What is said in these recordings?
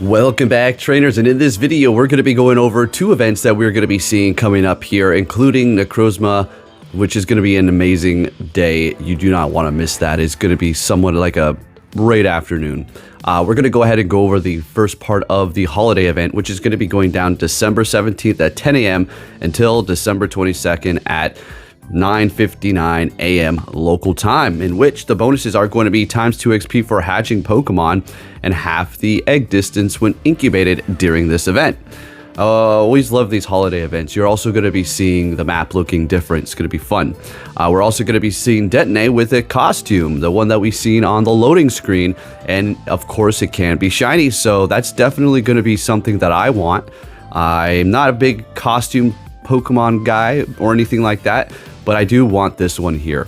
Welcome back, trainers, and in this video we're going to be going over two events that we're going to be seeing coming up here, including Necrozma, which is going to be an amazing day. You do not want to miss that. It's going to be somewhat like a great afternoon. We're going to go ahead and go over the first part of the holiday event, which is going to be going down December 17th at 10 a.m. until December 22nd at 9:59 a.m. local time, in which the bonuses are going to be times 2 XP for hatching Pokemon and half the egg distance when incubated during this event. Always love these holiday events. You're also going to be seeing the map looking different. It's going to be fun. We're also going to be seeing Detonate with a costume, the one that we've seen on the loading screen, and of course it can be shiny, so that's definitely going to be something that I want. I'm not a big costume Pokemon guy or anything like that, but I do want this one here.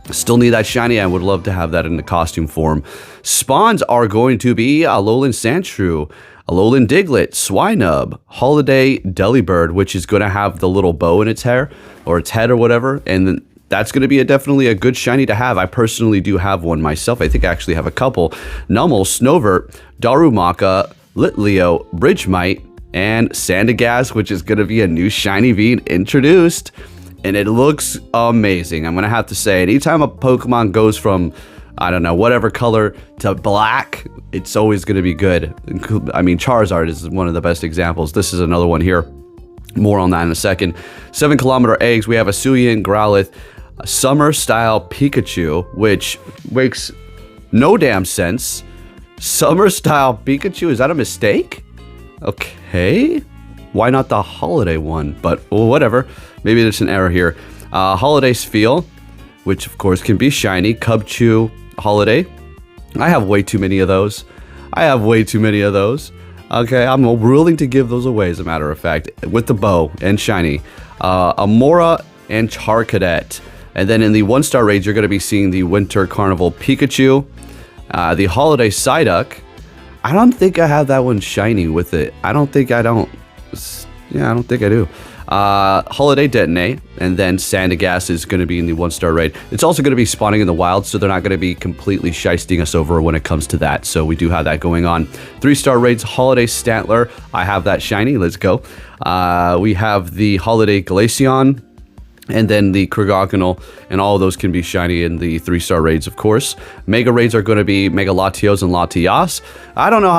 Still need that shiny. I would love to have that in the costume form. Spawns are going to be Alolan Sandshrew, Alolan Diglett, Swinub, Holiday Delibird, which is going to have the little bow in its hair or its head or whatever, and that's going to be definitely a good shiny to have. I personally do have one myself. I think I actually have a couple. Numel, Snovert, Darumaka, Litleo, Bridgemite, and Sandagast, which is going to be a new shiny being introduced. And it looks amazing. I'm going to have to say, anytime a Pokemon goes from, I don't know, whatever color to black, it's always going to be good. I mean, Charizard is one of the best examples. This is another one here. More on that in a second. 7-kilometer eggs. We have a Suian, Growlithe, a Summer-style Pikachu, which makes no damn sense. Summer-style Pikachu? Is that a mistake? Okay. Why not the holiday one? But whatever. Maybe there's an error here. Holiday Spheal, which of course can be shiny. Cubchoo Holiday. I have way too many of those. Okay, I'm willing to give those away, as a matter of fact, with the bow and shiny. Amora and Charcadet. And then in the 1-star raids, you're going to be seeing the Winter Carnival Pikachu. The Holiday Psyduck. I don't think I have that one shiny with it. I don't think I do. Holiday Detonate, and then Sandagast is going to be in the 1-star raid. It's also going to be spawning in the wild, so they're not going to be completely shysting us over when it comes to that. So we do have that going on. 3-star raids, Holiday Stantler. I have that shiny. Let's go. We have the Holiday Glaceon, and then the Krigogonal, and all of those can be shiny in the 3-star raids, of course. Mega raids are going to be Mega Latios and Latias. I don't know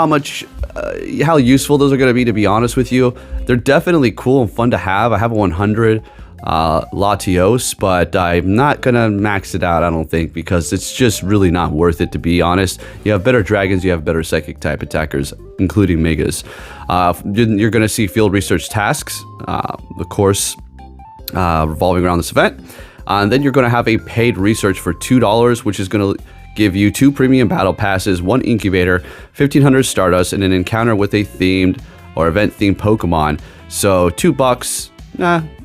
how useful those are going to be honest with you. They're definitely cool and fun to have. I have a 100 Latios, but I'm not going to max it out, I don't think, because it's just really not worth it, to be honest. You have better dragons, you have better psychic type attackers, including Megas. You're going to see field research tasks, of course, revolving around this event. And then you're going to have a paid research for $2, which is going to give you 2 premium battle passes, 1 incubator, 1500 Stardust, and an encounter with a themed or event themed Pokemon. So $2,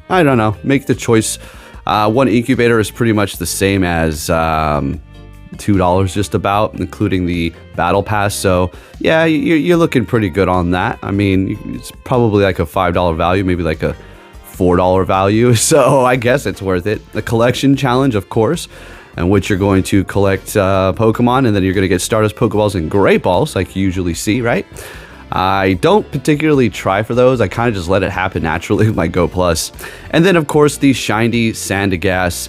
I don't know, make the choice. 1 incubator is pretty much the same as $2 just about, including the battle pass. So yeah, you're looking pretty good on that. I mean, it's probably like a $5 value, maybe like a $4 value, so I guess it's worth it. The collection challenge, of course, in which you're going to collect Pokemon, and then you're going to get Stardust, Pokeballs, and Great Balls, like you usually see, right? I don't particularly try for those. I kind of just let it happen naturally with my Go Plus. And then, of course, the shiny Sandagast.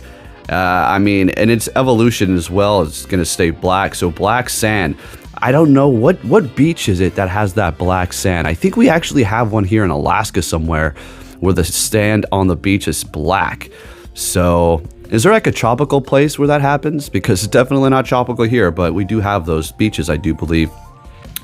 I mean, and its evolution as well is going to stay black, so black sand. I don't know, what beach is it that has that black sand? I think we actually have one here in Alaska somewhere, where the sand on the beach is black. So is there like a tropical place where that happens? Because it's definitely not tropical here, but we do have those beaches, I do believe.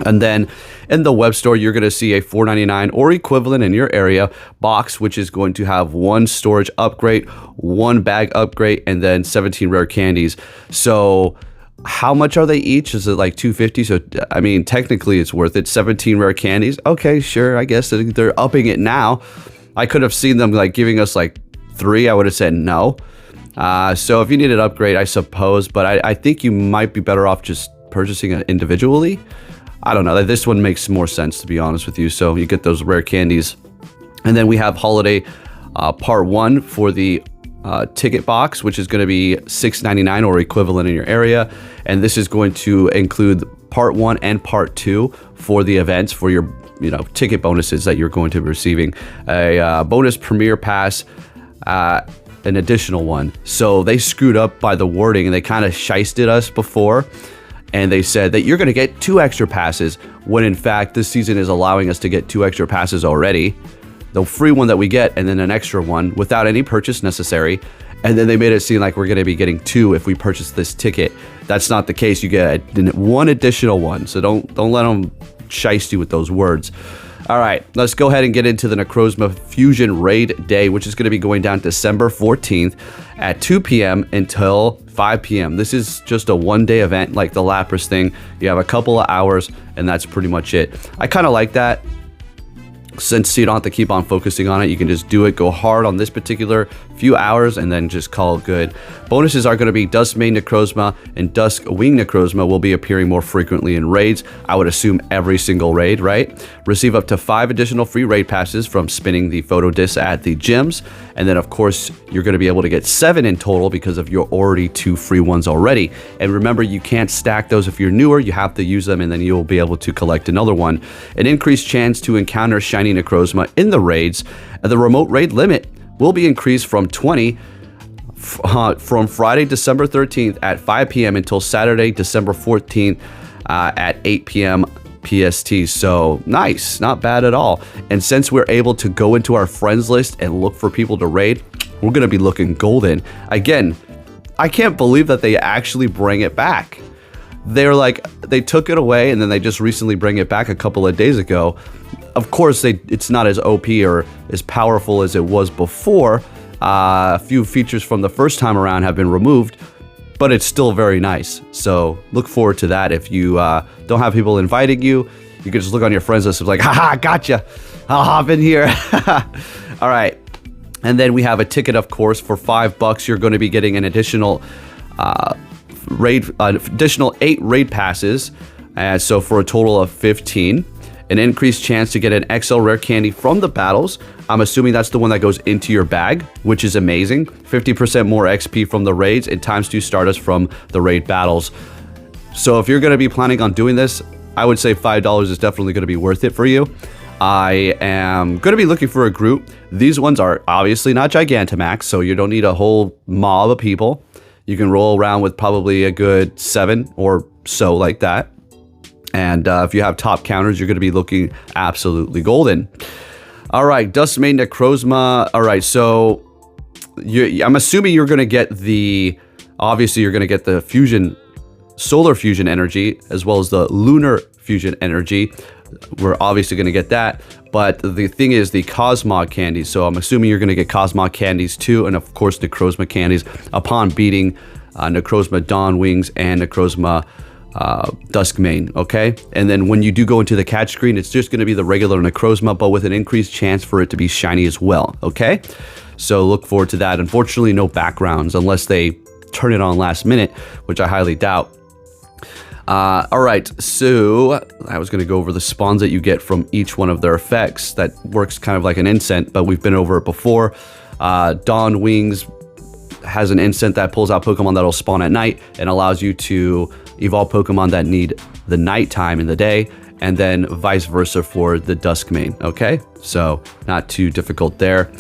And then in the web store, you're going to see a $4.99 or equivalent in your area box, which is going to have 1 storage upgrade, 1 bag upgrade, and then 17 rare candies. So how much are they each? Is it like $2.50? So I mean, technically it's worth it. 17 rare candies. Okay, sure. I guess they're upping it now. I could have seen them like giving us like 3. I would have said no. So if you need an upgrade, I suppose, but I think you might be better off just purchasing it individually. I don't know. This one makes more sense, to be honest with you. So you get those rare candies. And then we have Holiday Part 1 for the ticket box, which is going to be $6.99 or equivalent in your area. And this is going to include part 1 and part 2 for the events, for your ticket bonuses that you're going to be receiving. A bonus premiere pass, an additional one. So they screwed up by the wording, and they kind of shysted us before, and they said that you're going to get 2 extra passes, when in fact this season is allowing us to get 2 extra passes already. The free one that we get, and then an extra one without any purchase necessary. And then they made it seem like we're going to be getting 2 if we purchase this ticket. That's not the case. You get 1 additional one. So don't let them shiest you with those words. All right, let's go ahead and get into the Necrozma Fusion Raid Day, which is going to be going down December 14th at 2 p.m. until 5 p.m. This is just a one-day event like the Lapras thing. You have a couple of hours, and that's pretty much it. I kind of like that. Since you don't have to keep on focusing on it, you can just do it, go hard on this particular few hours, and then just call it good. Bonuses are going to be Dusk Main Necrozma and Dusk Wing Necrozma will be appearing more frequently in raids. I would assume every single raid, right? Receive up to 5 additional free raid passes from spinning the photo disc at the gyms. And then, of course, you're going to be able to get 7 in total because of your already 2 free ones already. And remember, you can't stack those if you're newer. You have to use them, and then you'll be able to collect another one. An increased chance to encounter shiny Necrozma in the raids. The remote raid limit will be increased from 20 from Friday, December 13th at 5 p.m. until Saturday, December 14th at 8 p.m. PST. So nice, not bad at all. And since we're able to go into our friends list and look for people to raid, we're going to be looking golden. Again, I can't believe that they actually bring it back. They're like, they took it away and then they just recently bring it back a couple of days ago. Of course, it's not as OP or as powerful as it was before. A few features from the first time around have been removed, but it's still very nice. So look forward to that. If you don't have people inviting you, you can just look on your friends list and be like, haha, gotcha. I'll hop in here. All right. And then we have a ticket, of course, for $5. You're going to be getting an additional additional 8 raid passes. So for a total of 15. An increased chance to get an XL rare candy from the battles. I'm assuming that's the one that goes into your bag, which is amazing. 50% more XP from the raids and ×2 Stardust from the raid battles. So if you're going to be planning on doing this, I would say $5 is definitely going to be worth it for you. I am going to be looking for a group. These ones are obviously not Gigantamax, so you don't need a whole mob of people. You can roll around with probably a good 7 or so like that. And if you have top counters, you're going to be looking absolutely golden. All right, Dusk Main Necrozma. All right, so I'm assuming you're going to get obviously you're going to get the fusion, solar fusion energy, as well as the lunar fusion energy. We're obviously going to get that. But the thing is the Cosmog candies. So I'm assuming you're going to get Cosmog candies too. And of course, Necrozma candies upon beating Necrozma Dawn Wings and Necrozma Dusk Main, okay? And then when you do go into the catch screen, it's just going to be the regular Necrozma, but with an increased chance for it to be shiny as well, okay? So look forward to that. Unfortunately, no backgrounds unless they turn it on last minute, which I highly doubt. All right, so I was going to go over the spawns that you get from each one of their effects. That works kind of like an incent, but we've been over it before. Dawn Wings has an instant that pulls out Pokemon that'll spawn at night and allows you to evolve Pokemon that need the nighttime in the day, and then vice versa for the Dusk Main, okay? So not too difficult there.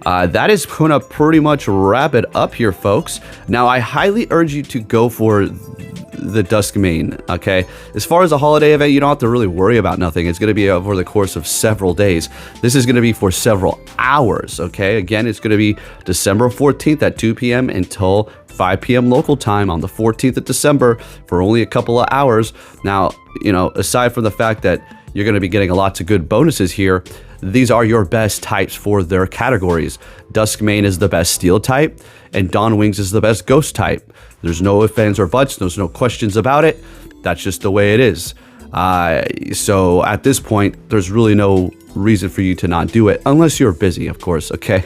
That is going to pretty much wrap it up here, folks. Now, I highly urge you to go for the Dusk Main, okay? As far as a holiday event, you don't have to really worry about nothing. It's going to be over the course of several days. This is going to be for several hours, okay? Again, it's going to be December 14th at 2 p.m. until 5 p.m. local time on the 14th of December for only a couple of hours. Now, aside from the fact that you're going to be getting lots of good bonuses here, these are your best types for their categories. Dusk Main is the best steel type, and Dawn Wings is the best ghost type. There's no ifs, ands, or buts. There's no questions about it. That's just the way it is. So at this point, there's really no reason for you to not do it, unless you're busy, of course. Okay.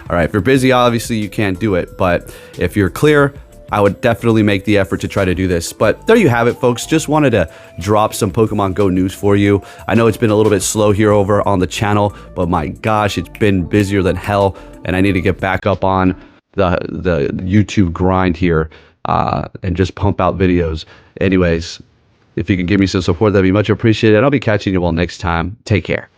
All right. If you're busy, obviously you can't do it. But if you're clear, I would definitely make the effort to try to do this. But there you have it, folks. Just wanted to drop some Pokemon Go news for you. I know it's been a little bit slow here over on the channel, but my gosh, it's been busier than hell, and I need to get back up on the YouTube grind here and just pump out videos. Anyways, If you can give me some support, that'd be much appreciated. And I'll be catching you all next time. Take care.